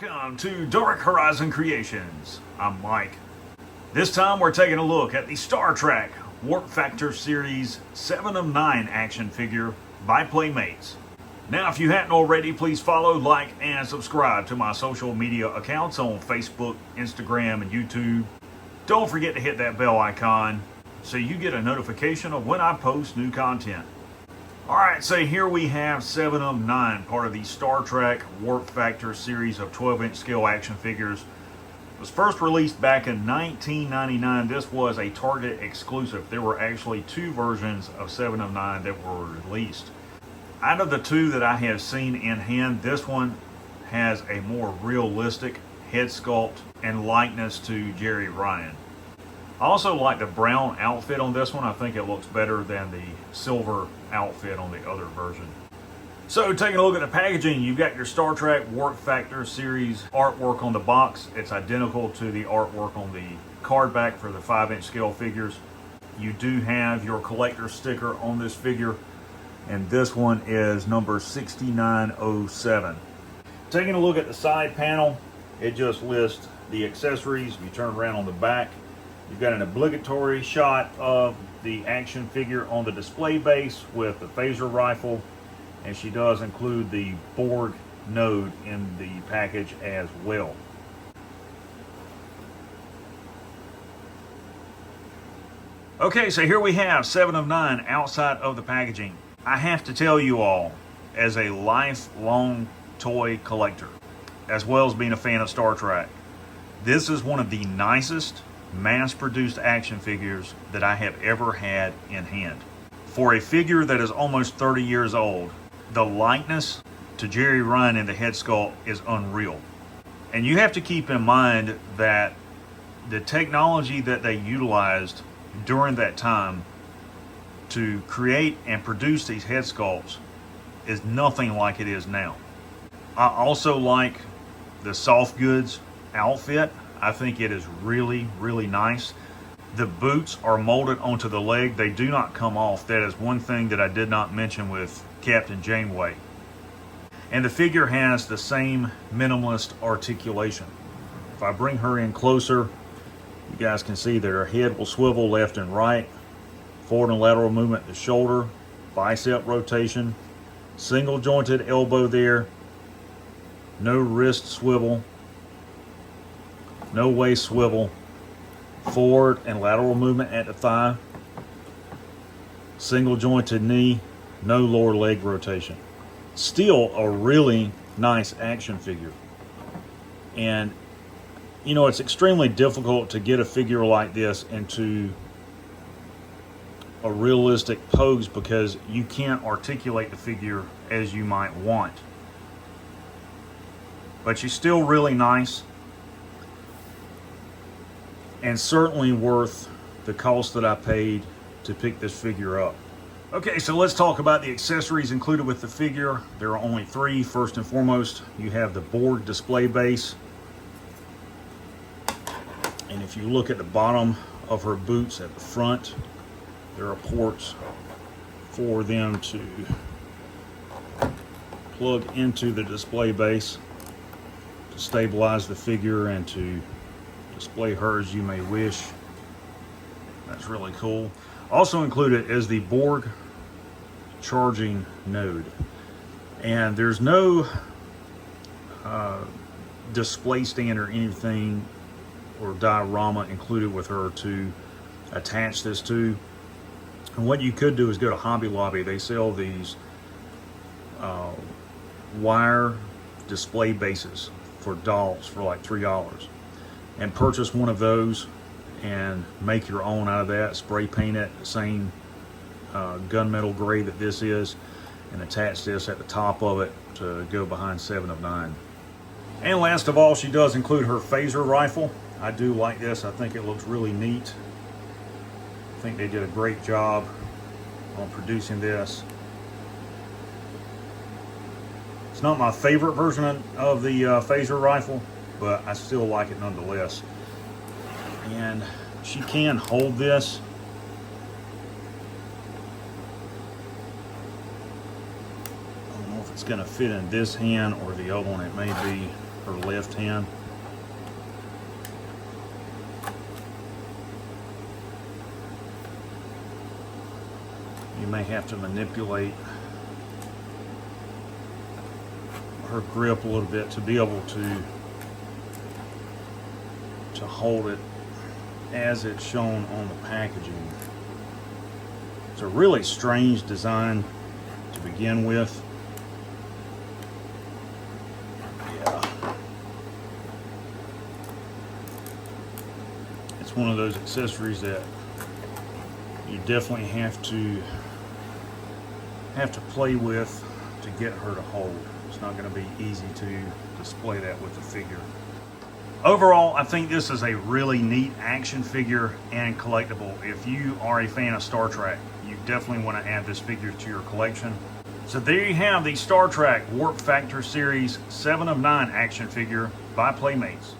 Welcome to Dark Horizon Creations. I'm Mike. This time we're taking a look at the Star Trek Warp Factor Series 7 of 9 action figure by Playmates. Now, if you hadn't already, please follow, like, and subscribe to my social media accounts on Facebook, Instagram, and YouTube. Don't forget to hit that bell icon so you get a notification of when I post new content. Alright, so here we have 7 of 9, part of the Star Trek Warp Factor series of 12-inch scale action figures. It was first released back in 1999. This was a Target exclusive. There were actually 2 versions of 7 of 9 that were released. Out of the 2 that I have seen in hand, this one has a more realistic head sculpt and likeness to Jeri Ryan. I also like the brown outfit on this one. I think it looks better than the silver outfit on the other version. So taking a look at the packaging, you've got your Star Trek Warp Factor series artwork on the box. It's identical to the artwork on the card back for the 5-inch scale figures. You do have your collector sticker on this figure, and this one is number 6907. Taking a look at the side panel, it just lists the accessories. If you turn around on the back, you've got an obligatory shot of the action figure on the display base with the phaser rifle, and she does include the Borg node in the package as well. Okay, so here we have 7 of 9 outside of the packaging. I have to tell you all, as a lifelong toy collector, as well as being a fan of Star Trek, this is one of the nicest mass-produced action figures that I have ever had in hand. For a figure that is almost 30 years old, the likeness to Jeri Ryan in the head sculpt is unreal. And you have to keep in mind that the technology that they utilized during that time to create and produce these head sculpts is nothing like it is now. I also like the soft goods outfit. I think it is really, really nice. The boots are molded onto the leg. They do not come off. That is one thing that I did not mention with Captain Janeway. And the figure has the same minimalist articulation. If I bring her in closer, you guys can see that her head will swivel left and right, forward and lateral movement to shoulder, bicep rotation, single jointed elbow there, no wrist swivel, no waist swivel, forward and lateral movement at the thigh, single jointed knee, no lower leg rotation. Still a really nice action figure. And you know, it's extremely difficult to get a figure like this into a realistic pose because you can't articulate the figure as you might want. But she's still really nice, and certainly worth the cost that I paid to pick this figure up. Okay, so let's talk about the accessories included with the figure. There are only 3. First and foremost, you have the Borg display base. And if you look at the bottom of her boots at the front, there are ports for them to plug into the display base to stabilize the figure and to display her as you may wish. That's really cool. Also included is the Borg charging node, and there's no display stand or anything or diorama included with her to attach this to. And what you could do is go to Hobby Lobby. They sell these wire display bases for dolls for like $3, and purchase one of those and make your own out of that. Spray paint it the same gunmetal gray that this is, and attach this at the top of it to go behind 7 of 9. And last of all, she does include her phaser rifle. I do like this. I think it looks really neat. I think they did a great job on producing this. It's not my favorite version of the phaser rifle, but I still like it nonetheless. And she can hold this. I don't know if it's going to fit in this hand or the other one. It may be her left hand. You may have to manipulate her grip a little bit to be able to hold it as it's shown on the packaging. It's a really strange design to begin with. Yeah. It's one of those accessories that you definitely have to play with to get her to hold. It's not going to be easy to display that with the figure. Overall, I think this is a really neat action figure and collectible. If you are a fan of Star Trek, you definitely want to add this figure to your collection. So there you have the Star Trek Warp Factor Series 7 of 9 action figure by Playmates.